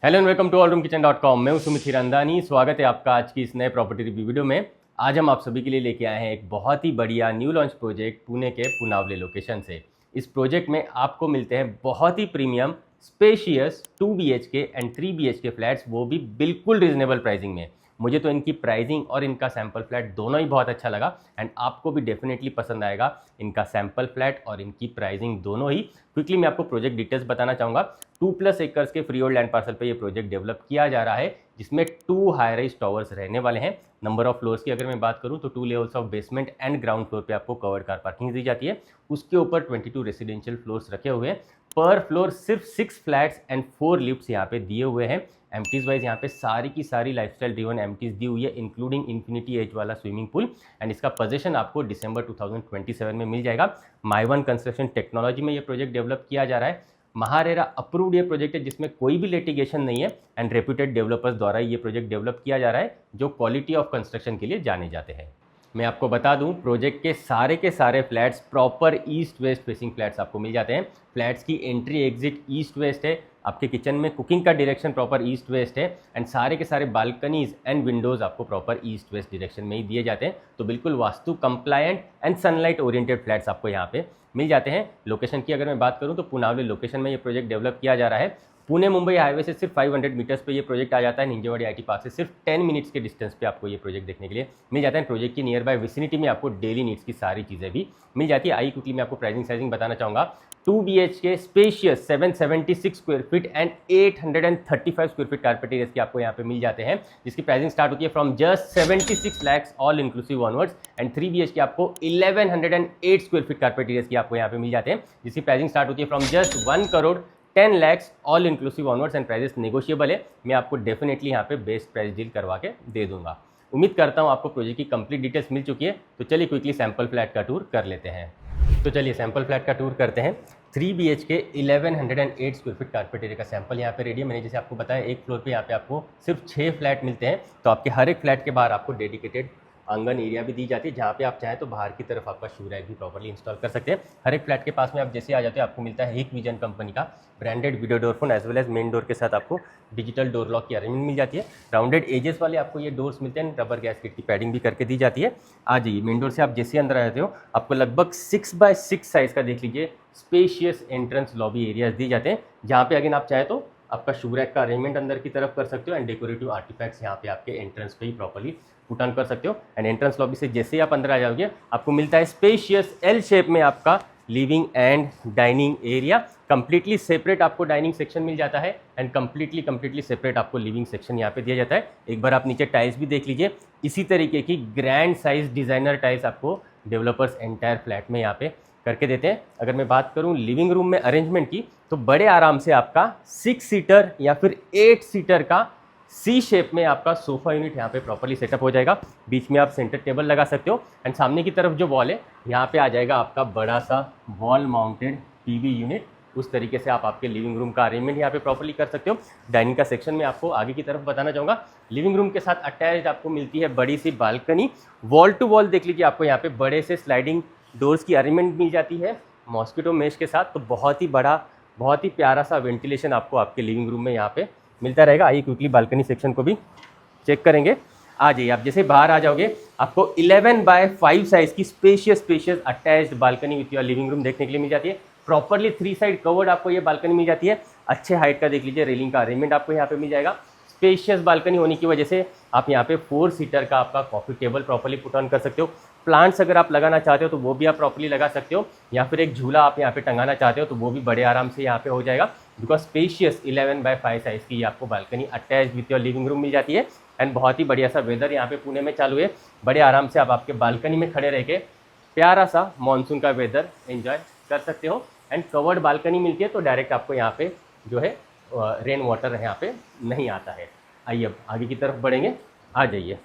Hello and welcome to allroomkitchen.com। मैं हूं सुमित हिरंदानी। स्वागत है आपका आज की इस नए प्रॉपर्टी रिव्यू वीडियो में। आज हम आप सभी के लिए लेके आए हैं एक बहुत ही बढ़िया न्यू लॉन्च प्रोजेक्ट पुणे के पुनावले लोकेशन से। इस प्रोजेक्ट में आपको मिलते हैं बहुत ही premium spacious 2 BHK and 3 BHK flats, वो भी बिल्कुल रीजनेबल प्राइसिंग में। मुझे तो इनकी प्राइसिंग और इनका सैम्पल फ्लैट दोनों ही बहुत अच्छा लगा एंड आपको भी डेफिनेटली पसंद आएगा इनका सैम्पल फ्लैट और इनकी प्राइसिंग दोनों ही। क्विकली मैं आपको प्रोजेक्ट डिटेल्स बताना चाहूँगा। 2+ एकर्स के फ्री होल्ड लैंड पार्सल पे ये प्रोजेक्ट डेवलप किया जा रहा है, जिसमें 2 हाई राइज टावर्स रहने वाले हैं। नंबर ऑफ फ्लोर्स की अगर मैं बात करूं तो 2 levels of basement and ground floor पे आपको कवर्ड कार पार्किंग दी जाती है। उसके ऊपर 22 रेसिडेंशियल फ्लोर्स रखे हुए हैं। पर फ्लोर सिर्फ 6 फ्लैट्स एंड 4 लिफ्ट्स यहाँ पे दिए हुए हैं। एम्प्टीज वाइज यहाँ पे सारी की सारी लाइफस्टाइल ड्रिवन एम्प्टीज दी हुई है, इंक्लूडिंग इन्फिनिटी एज वाला स्विमिंग पूल। एंड इसका पोजीशन आपको दिसंबर 2027 में मिल जाएगा। माई1 कंस्ट्रक्शन टेक्नोलॉजी में ये प्रोजेक्ट डेवलप किया जा रहा है। महारेरा अप्रूव्ड ये प्रोजेक्ट है, जिसमें कोई भी लिटिगेशन नहीं है एंड रेप्यूटेड डेवलपर्स द्वारा ये प्रोजेक्ट डेवलप किया जा रहा है, जो क्वालिटी ऑफ कंस्ट्रक्शन के लिए जाने जाते हैं। मैं आपको बता दूं, प्रोजेक्ट के सारे flats proper east west facing flats आपको मिल जाते हैं। फ्लैट्स की एंट्री एग्जिट ईस्ट वेस्ट है। आपके किचन में कुकिंग का डायरेक्शन प्रॉपर ईस्ट वेस्ट है एंड सारे के सारे बालकनीज एंड विंडोज आपको प्रॉपर ईस्ट वेस्ट डायरेक्शन में ही दिए जाते हैं। तो बिल्कुल vastu compliant and sunlight oriented flats आपको यहाँ पे मिल जाते हैं। लोकेशन की अगर मैं बात करूँ तो पुनावले लोकेशन में ये प्रोजेक्ट डेवलप किया जा रहा है। पुणे मुंबई हाईवे से सिर्फ 500 मीटर्स पे ये प्रोजेक्ट आ जाता है। निंजेवाड़ी IT पार्क से सिर्फ 10 मिनट्स के डिस्टेंस पे आपको ये प्रोजेक्ट देखने के लिए मिल जाता है। प्रोजेक्ट की नियर बाय विसिनिटी में आपको डेली नीड्स की सारी चीज़ें भी मिल जाती है। आई क्विकली मैं आपको प्राइसिंग साइजिंग बताना चाहूँगा। 2 BHK spacious 776 square feet and 835 square feet carpet areas की आपको यहाँ पे मिल जाते हैं, जिसकी प्राइसिंग स्टार्ट होती है from just 76 lakhs all inclusive onwards. And 3 BHK आपको 1108 स्क्वायर फीट कारपेट एरियाज की आपको यहाँ पे मिल जाते हैं, जिसकी प्राइसिंग स्टार्ट होती है from just 1 crore 10 lakhs all inclusive onwards. And prices negotiable है। मैं आपको डेफिनेटली यहाँ पे बेस्ट प्राइस डील करवा के दे दूंगा। उम्मीद करता हूँ आपको प्रोजेक्ट की कंप्लीट डिटेल्स मिल चुकी है। तो चलिए क्विकली सैम्पल फ्लैट का टूर कर लेते हैं। तो चलिए सैम्पल फ्लैट का टूर करते हैं। 3 BHK 1108 square feet carpet area का सैंपल यहाँ पे रेडी है। मैंने जैसे आपको बताया, एक फ्लोर पे यहाँ पे आपको सिर्फ 6 फ्लैट मिलते हैं। तो आपके हर एक फ्लैट के बाहर आपको डेडिकेटेड आंगन एरिया भी दी जाती है, जहाँ पे आप चाहें तो बाहर की तरफ आपका शू रैक भी प्रॉपर्ली इंस्टॉल कर सकते हैं। हर एक फ्लैट के पास में आप जैसे आ जाते हैं, आपको मिलता है Hikvision कंपनी का branded video door phone as well as main door के साथ आपको डिजिटल डोर लॉक की अरेंजमेंट मिल जाती है। राउंडेड एजेस वाले आपको ये डोर्स मिलते हैं। रबर गैस्केट की पैडिंग भी करके दी जाती है। आ जाइए, मेन डोर से आप जैसे अंदर आते हो, आपको लगभग 6x6 साइज का देख लीजिए स्पेशियस एंट्रेंस लॉबी एरियाज दी जाते हैं, जहाँ पे अगेन आप चाहे तो आपका शू रैक का अरेंजमेंट अंदर की तरफ कर सकते हो एंड डेकोरेटिव आर्टिफैक्ट्स यहाँ पे आपके एंट्रेंस पे ही प्रॉपर्ली पुट ऑन कर सकते हो। एंड एंट्रेंस लॉबी से जैसे ही आप अंदर आ जाओगे, आपको मिलता है स्पेशियस L शेप में आपका living and dining area. Completely separate आपको डाइनिंग सेक्शन मिल जाता है एंड कंप्लीटली सेपरेट आपको लिविंग सेक्शन यहाँ पे दिया जाता है। एक बार आप नीचे टाइल्स भी देख लीजिए। इसी तरीके की ग्रैंड साइज डिजाइनर टाइल्स आपको डेवलपर्स एंटायर फ्लैट में यहाँ पे करके देते हैं। अगर मैं बात करूँ लिविंग रूम में अरेंजमेंट की, तो बड़े आराम से आपका 6 सीटर या फिर 8 सीटर का C शेप में आपका सोफा यूनिट यहाँ पे प्रॉपर्ली सेटअप हो जाएगा। बीच में आप सेंटर टेबल लगा सकते हो एंड सामने की तरफ जो वॉल है, यहाँ पे आ जाएगा आपका बड़ा सा वॉल माउंटेड TV यूनिट। उस तरीके से आप आपके लिविंग रूम का अरेंजमेंट यहाँ पे प्रॉपर्ली कर सकते हो। डाइनिंग का सेक्शन में आपको आगे की तरफ बताना चाहूँगा, लिविंग रूम के साथ अटैच्ड आपको मिलती है बड़ी सी बालकनी। वॉल टू वॉल देख लीजिए, आपको यहाँ पे बड़े से स्लाइडिंग डोर्स की अरेंजमेंट मिल जाती है मॉस्किटो मेश के साथ। तो बहुत ही बड़ा, बहुत ही प्यारा सा वेंटिलेशन आपको आपके लिविंग रूम में यहाँ पे मिलता रहेगा। आइए क्विकली बालकनी सेक्शन को भी चेक करेंगे। आ जाइए, आप जैसे बाहर आ जाओगे, आपको 11x5 साइज की spacious attached balcony with your living room देखने के लिए मिल जाती है। प्रॉपर्ली 3 साइड कवर्ड आपको ये बालकनी मिल जाती है। अच्छे हाइट का देख लीजिए रेलिंग का अरेंजमेंट आपको यहाँ पे मिल जाएगा। स्पेशियस बालकनी होने की वजह से आप यहाँ पे 4 सीटर का आपका coffee table properly put on कर सकते हो। प्लांट्स अगर आप लगाना चाहते हो तो वो भी आप प्रॉपर्ली लगा सकते हो, या फिर एक झूला आप यहाँ पे टंगाना चाहते हो तो वो भी बड़े आराम से यहाँ पे हो जाएगा। बिकॉज स्पेशियस 11x5 साइज की आपको balcony attach with your living room मिल जाती है। एंड बहुत ही बढ़िया सा वेदर यहाँ पे पुणे में चालू है। बड़े आराम से आप आपके बालकनी में खड़े रह के प्यारा सा मानसून का वेदर एंजॉय कर सकते हो। एंड कवर्ड बालकनी मिलती है, तो डायरेक्ट आपको यहाँ पे जो है रेन वाटर यहाँ पे नहीं आता है। आइए अब आगे की तरफ बढ़ेंगे। आ जाइए,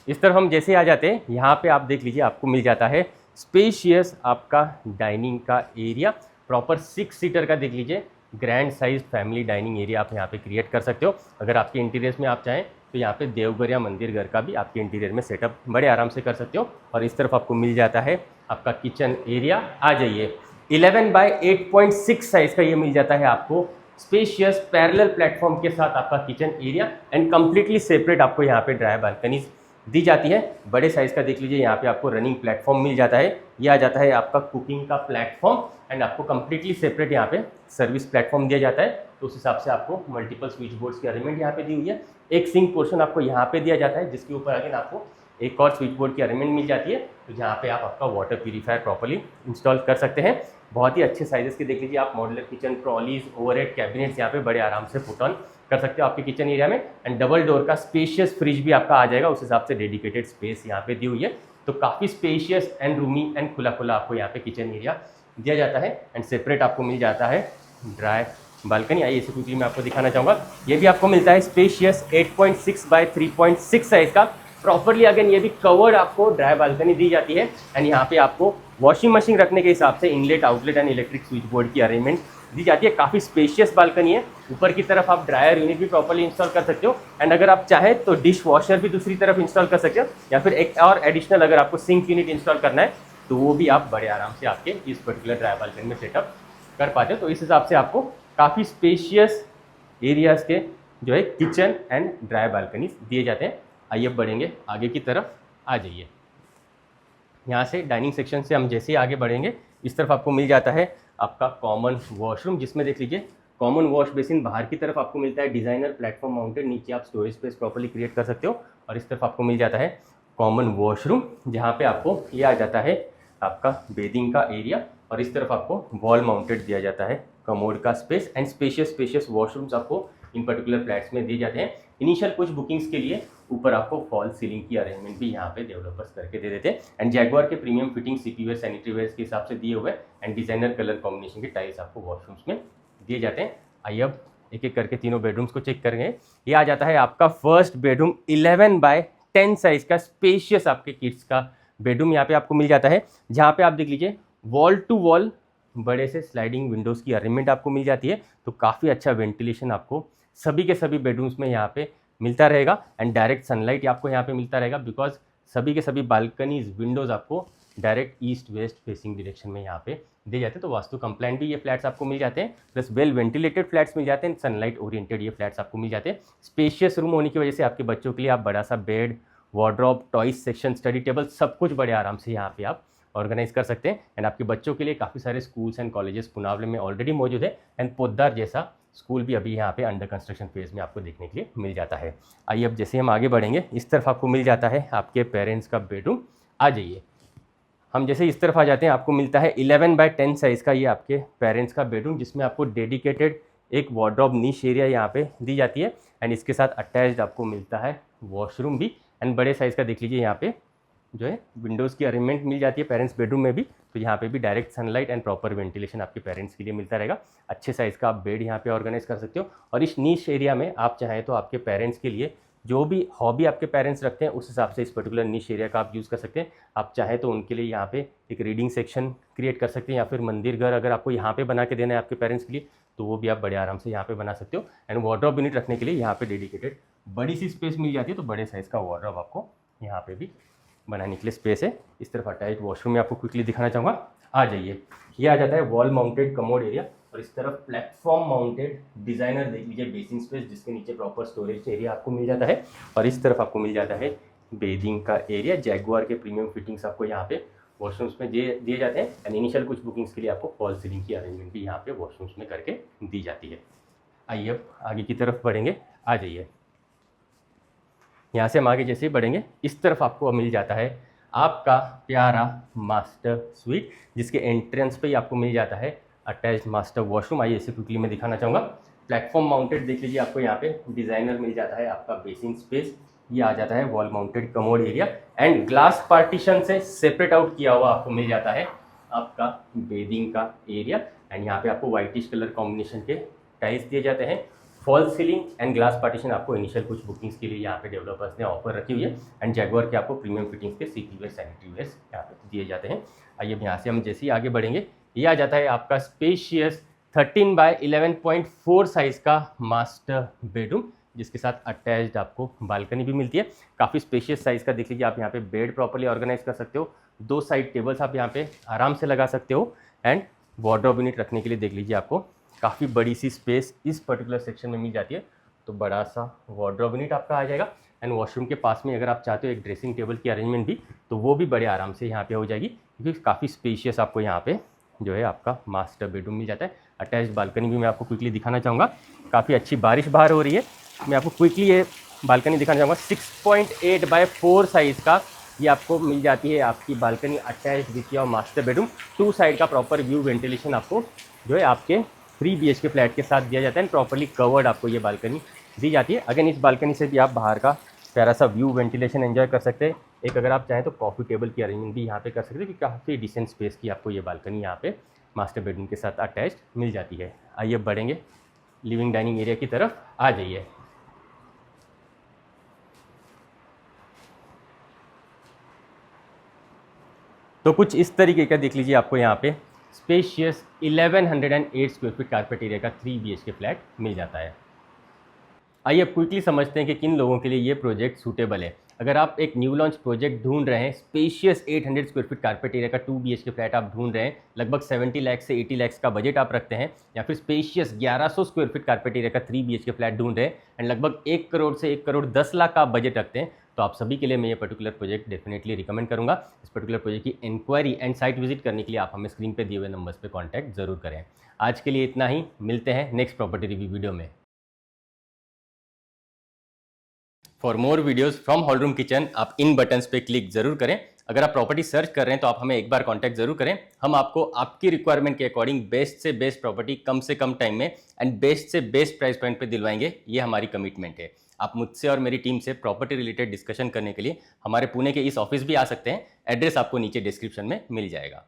इस तरफ हम जैसे आ जाते हैं, यहाँ पे आप देख लीजिए, आपको मिल जाता है स्पेशियस आपका डाइनिंग का एरिया। प्रॉपर 6 सीटर का देख लीजिए grand size family dining area आप यहाँ पे क्रिएट कर सकते हो। अगर आपके इंटीरियर्स में आप चाहें तो यहाँ पे देवघर या मंदिर घर का भी आपके इंटीरियर में सेटअप बड़े आराम से कर सकते हो। और इस तरफ आपको मिल जाता है आपका किचन एरिया। आ जाइए, 11x8.6 साइज का ये मिल जाता है आपको स्पेशियस पैरेलल प्लेटफॉर्म के साथ आपका kitchen area and completely separate आपको यहाँ पे ड्राई बालकनीज दी जाती है। बड़े साइज़ का देख लीजिए, यहाँ पे आपको रनिंग प्लेटफॉर्म मिल जाता है। ये आ जाता है आपका कुकिंग का प्लेटफॉर्म एंड आपको कंप्लीटली सेपरेट यहाँ पे सर्विस प्लेटफॉर्म दिया जाता है। तो उस हिसाब से आपको मल्टीपल स्विच बोर्ड्स की अरेंजमेंट यहाँ पे दी हुई है। एक सिंक पोर्शन आपको यहाँ पे दिया जाता है, जिसके ऊपर अगेन आपको एक और स्विच बोर्ड की अरेंजमेंट मिल जाती है, तो जहाँ पे आप आपका वाटर प्यूरीफायर प्रॉपर्ली इंस्टॉल कर सकते हैं। बहुत ही अच्छे साइजेस के देख लीजिए आप, modular kitchen trolleys, overhead cabinets यहाँ पे बड़े आराम से पुट ऑन कर सकते हो आपके किचन एरिया में। एंड डबल डोर का स्पेशियस फ्रिज भी आपका आ जाएगा, उस हिसाब से डेडिकेटेड स्पेस यहाँ पे दी हुई है। तो काफ़ी स्पेशियस एंड रूमी एंड खुला खुला आपको यहाँ पे किचन एरिया दिया जाता है। एंड सेपरेट आपको मिल जाता है ड्राई बालकनी। आइए इसे क्विकली मैं आपको दिखाना चाहूँगा। ये भी आपको मिलता है स्पेशियस 8.6 बाय 3.6 साइज का प्रॉपरली। अगेन ये भी कवर्ड आपको ड्राई बालकनी दी जाती है। एंड यहाँ पे आपको वॉशिंग मशीन रखने के हिसाब से inlet, outlet and electric switch board की अरेंजमेंट दी जाती है। काफ़ी स्पेशियस बालकनी है। ऊपर की तरफ आप ड्रायर यूनिट भी प्रॉपरली इंस्टॉल कर सकते हो एंड अगर आप चाहें तो डिश वॉशर भी दूसरी तरफ इंस्टॉल कर सकते हो, या फिर एक और एडिशनल अगर आपको सिंक यूनिट इंस्टॉल करना है तो वो भी आप बड़े आराम से आपके इस पर्टिकुलर ड्राई बालकनी में सेटअप कर पाते हो। तो इस हिसाब से आपको काफ़ी स्पेशियस एरियाज़ के जो है किचन एंड ड्राई बालकनी दिए जाते हैं। आइए बढ़ेंगे आगे की तरफ, आ जाइए। यहाँ से डाइनिंग सेक्शन से हम जैसे ही आगे बढ़ेंगे, इस तरफ आपको मिल जाता है आपका कॉमन वॉशरूम, जिसमें देख लीजिए कॉमन वॉश बेसिन बाहर की तरफ आपको मिलता है डिज़ाइनर प्लेटफॉर्म माउंटेड। नीचे आप स्टोरेज स्पेस प्रॉपर्ली क्रिएट कर सकते हो। और इस तरफ आपको मिल जाता है कॉमन वॉशरूम, जहाँ पे आपको ये आ जाता है आपका बेदिंग का एरिया। और इस तरफ आपको वॉल माउंटेड दिया जाता है कमोड का स्पेस एंड स्पेशियस वॉशरूम्स आपको इन पर्टिकुलर फ्लैट्स में दिए जाते हैं। इनिशियल कुछ बुकिंग्स के लिए ऊपर आपको फॉल सीलिंग की अरेंजमेंट भी यहाँ पे डेवलपर्स करके दे देते हैं। एंड जैगुआर के premium fitting CP ware, sanitary ware के हिसाब से दिए हुए एंड डिजाइनर कलर कॉम्बिनेशन के टाइल्स आपको वॉशरूम्स में दिए जाते हैं। आइए अब एक एक करके तीनों बेडरूम्स को चेक करेंगे। ये आ जाता है आपका फर्स्ट बेडरूम 11 बाय 10 साइज का स्पेशियस आपके किड्स का बेडरूम यहाँ पे आपको मिल जाता है, जहाँ पे आप देख लीजिए वॉल टू वॉल बड़े से स्लाइडिंग विंडोज़ की अरेंजमेंट आपको मिल जाती है। तो काफ़ी अच्छा वेंटिलेशन आपको सभी के सभी बेडरूम्स में यहाँ पे मिलता रहेगा एंड डायरेक्ट सनलाइट आपको यहाँ पे मिलता रहेगा, बिकॉज सभी के सभी बालकनीज विंडोज़ आपको direct east west facing direction में यहाँ पे दिए जाते हैं। तो वास्तु कंप्लाइंट भी ये फ्लैट्स आपको मिल जाते हैं, प्लस वेल वेंटिलेटेड फ्लैट्स मिल जाते हैं, सनलाइट ओरिएंटेड ये फ्लैट्स आपको मिल जाते हैं। स्पेशियस रूम होने की वजह से आपके बच्चों के लिए आप बड़ा सा bed, wardrobe, toys section, study table सब कुछ बड़े आराम से यहाँ पे आप ऑर्गेनाइज कर सकते हैं। एंड आपके बच्चों के लिए काफ़ी सारे स्कूल्स एंड कॉलेजेस पुनावले में ऑलरेडी मौजूद है एंड पोद्दार जैसा स्कूल भी अभी यहाँ पे अंडर कंस्ट्रक्शन फेज में आपको देखने के लिए मिल जाता है। आइए अब जैसे हम आगे बढ़ेंगे, इस तरफ आपको मिल जाता है आपके पेरेंट्स का बेडरूम। आ जाइए, हम जैसे इस तरफ आ जाते हैं, आपको मिलता है 11 बाय 10 साइज़ का ये आपके पेरेंट्स का बेडरूम, जिसमें आपको डेडिकेटेड एक वार्डरोब निश एरिया यहाँ पे दी जाती है एंड इसके साथ अटैच्ड आपको मिलता है वॉशरूम भी। एंड बड़े साइज़ का देख लीजिए यहाँ पे जो है विंडोज़ की अरेंजमेंट मिल जाती है पेरेंट्स बेडरूम में भी। तो यहाँ पे भी direct sunlight and proper ventilation आपके पेरेंट्स के लिए मिलता रहेगा। अच्छे साइज़ का आप बेड यहाँ पे ऑर्गेनाइज कर सकते हो। और इस नीश एरिया में आप चाहें तो आपके पेरेंट्स के लिए जो भी हॉबी आपके पेरेंट्स रखते हैं उस हिसाब से इस पर्टिकुलर नीश एरिया का आप यूज़ कर सकते हैं। आप चाहें तो उनके लिए यहाँ पे एक रीडिंग सेक्शन क्रिएट कर सकते हैं, या फिर मंदिर घर अगर आपको यहाँ पे बना के देना है आपके पेरेंट्स के लिए तो वो भी आप बड़े आराम से यहाँ पे बना सकते हो। एंड वार्डरोब यूनिट रखने के लिए यहाँ पे डेडिकेटेड बड़ी सी स्पेस मिल जाती है, तो बड़े साइज़ का वार्डरोब आपको यहाँ पे भी बनाने के लिए स्पेस है। इस तरफ अटैच वॉशरूम में आपको क्विकली दिखाना चाहूँगा। आ जाइए, ये आ जाता है वॉल माउंटेड कमोड एरिया और इस तरफ प्लेटफॉर्म माउंटेड डिजाइनर देख लीजिए बेसिंग स्पेस, जिसके नीचे प्रॉपर स्टोरेज एरिया आपको मिल जाता है। और इस तरफ आपको मिल जाता है बेदिंग का एरिया। जैगुआर के प्रीमियम फिटिंग्स आपको यहाँ पे वॉशरूम्स में दिए जाते हैं एंड इनिशियल कुछ बुकिंग्स के लिए आपको फॉल सीलिंग की अरेंजमेंट भी यहाँ पे वॉशरूम्स में करके दी जाती है। आइए अब आगे की तरफ बढ़ेंगे। आ जाइए, यहाँ से हम आगे जैसे ही बढ़ेंगे, इस तरफ आपको मिल जाता है आपका प्यारा मास्टर स्वीट, जिसके एंट्रेंस पे ही आपको मिल जाता है अटैच्ड मास्टर वॉशरूम। आइए इसे क्विकली मैं दिखाना चाहूँगा। प्लेटफॉर्म माउंटेड देख लीजिए, आपको यहाँ पे डिज़ाइनर मिल जाता है आपका बेसिन स्पेस। ये आ जाता है wall mounted commode area and glass partition से सेपरेट आउट किया हुआ आपको मिल जाता है आपका बेदिंग का एरिया। एंड यहाँ पे आपको वाइटिश कलर कॉम्बिनेशन के टाइल्स दिए जाते हैं। Fall ceiling and glass partition आपको इनिशियल कुछ बुकिंग्स के लिए यहाँ पे डेवलपर्स ने ऑफर रखी हुई है एंड जैगुआर के आपको प्रीमियम फिटिंग्स के सीपी वेयर, सैनिटरी वेयर्स यहाँ पे दिए जाते हैं। आइए यहाँ से हम जैसे ही आगे बढ़ेंगे, ये आ जाता है आपका स्पेशियस 13 बाय 11.4 साइज़ का मास्टर बेडरूम, जिसके साथ अटैच्ड आपको बालकनी भी मिलती है। काफ़ी स्पेशियस साइज़ का देख लीजिए, आप यहाँ पे बेड प्रॉपर्ली ऑर्गेनाइज कर सकते हो। 2 साइड टेबल्स आप यहाँ पे आराम से लगा सकते हो एंड वार्डरोब यूनिट रखने के लिए देख लीजिए आपको काफ़ी बड़ी सी स्पेस इस पर्टिकुलर सेक्शन में मिल जाती है। तो बड़ा सा वार्डरोब यूनिट आपका आ जाएगा। एंड वॉशरूम के पास में अगर आप चाहते हो एक ड्रेसिंग टेबल की अरेंजमेंट भी, तो वो भी बड़े आराम से यहाँ पे हो जाएगी, क्योंकि काफ़ी स्पेशियस आपको यहाँ पे जो है आपका मास्टर बेडरूम मिल जाता है। अटैच्ड बालकनी भी मैं आपको क्विकली दिखाना चाहूँगा। काफ़ी अच्छी बारिश बाहर हो रही है, मैं आपको क्विकली ये बालकनी दिखाना चाहूँगा। 6.8 बाय 4 साइज़ का ये आपको मिल जाती है आपकी balcony, attached with your master bedroom. 2 side का प्रॉपर व्यू वेंटिलेशन आपको जो है आपके 3 BHK फ्लैट के साथ दिया जाता है। प्रॉपर्ली कवर्ड आपको ये बालकनी दी जाती है। अगेन इस बालकनी से भी आप बाहर का प्यारा सा व्यू वेंटिलेशन एंजॉय कर सकते हैं। एक अगर आप चाहें तो कॉफ़ी टेबल की अरेंजमेंट भी यहाँ पे कर सकते हैं, क्योंकि काफ़ी डिसेंट स्पेस की आपको ये बालकनी यहाँ पे मास्टर बेडरूम के साथ अटैच्ड मिल जाती है। आइए बढ़ेंगे लिविंग डाइनिंग एरिया की तरफ, आ जाइए। तो कुछ इस तरीके का देख लीजिए, आपको यहाँ पे spacious 1108 square feet carpet area का 3 BHK फ्लैट मिल जाता है। आइए अब क्विकली समझते हैं कि किन लोगों के लिए ये प्रोजेक्ट सूटेबल है। अगर आप एक न्यू लॉन्च प्रोजेक्ट ढूंढ रहे हैं, spacious 800 square feet carpet area का 2 BHK फ्लैट आप ढूंढ रहे हैं, लगभग 70 लाख से 80 लाख का बजट आप रखते हैं, या फिर spacious 1100 square feet carpet area का 3 BHK फ्लैट ढूंढ रहे हैं एंड लगभग 1 करोड़ से 1 करोड़ 10 लाख का आप बजट रखते हैं, तो आप सभी के लिए मैं ये पर्टिकुलर प्रोजेक्ट डेफिनेटली रिकमेंड करूंगा। इस पर्टिकुलर प्रोजेक्ट की इंक्वायरी एंड साइट विजिट करने के लिए आप हमें स्क्रीन पे दिए हुए नंबर्स पे कांटेक्ट जरूर करें। आज के लिए इतना ही, मिलते हैं नेक्स्ट प्रॉपर्टी रिव्यू वीडियो में। For more videos from hall room kitchen आप इन बटन्स पे क्लिक जरूर करें। अगर आप प्रॉपर्टी सर्च कर रहे हैं तो आप हमें एक बार कांटेक्ट जरूर करें। हम आपको आपकी रिक्वायरमेंट के अकॉर्डिंग बेस्ट से बेस्ट प्रॉपर्टी कम से कम टाइम में एंड बेस्ट से बेस्ट प्राइस पॉइंट पे दिलवाएंगे, ये हमारी कमिटमेंट है। आप मुझसे और मेरी टीम से प्रॉपर्टी रिलेटेड डिस्कशन करने के लिए हमारे पुणे के इस ऑफिस भी आ सकते हैं। एड्रेस आपको नीचे डिस्क्रिप्शन में मिल जाएगा।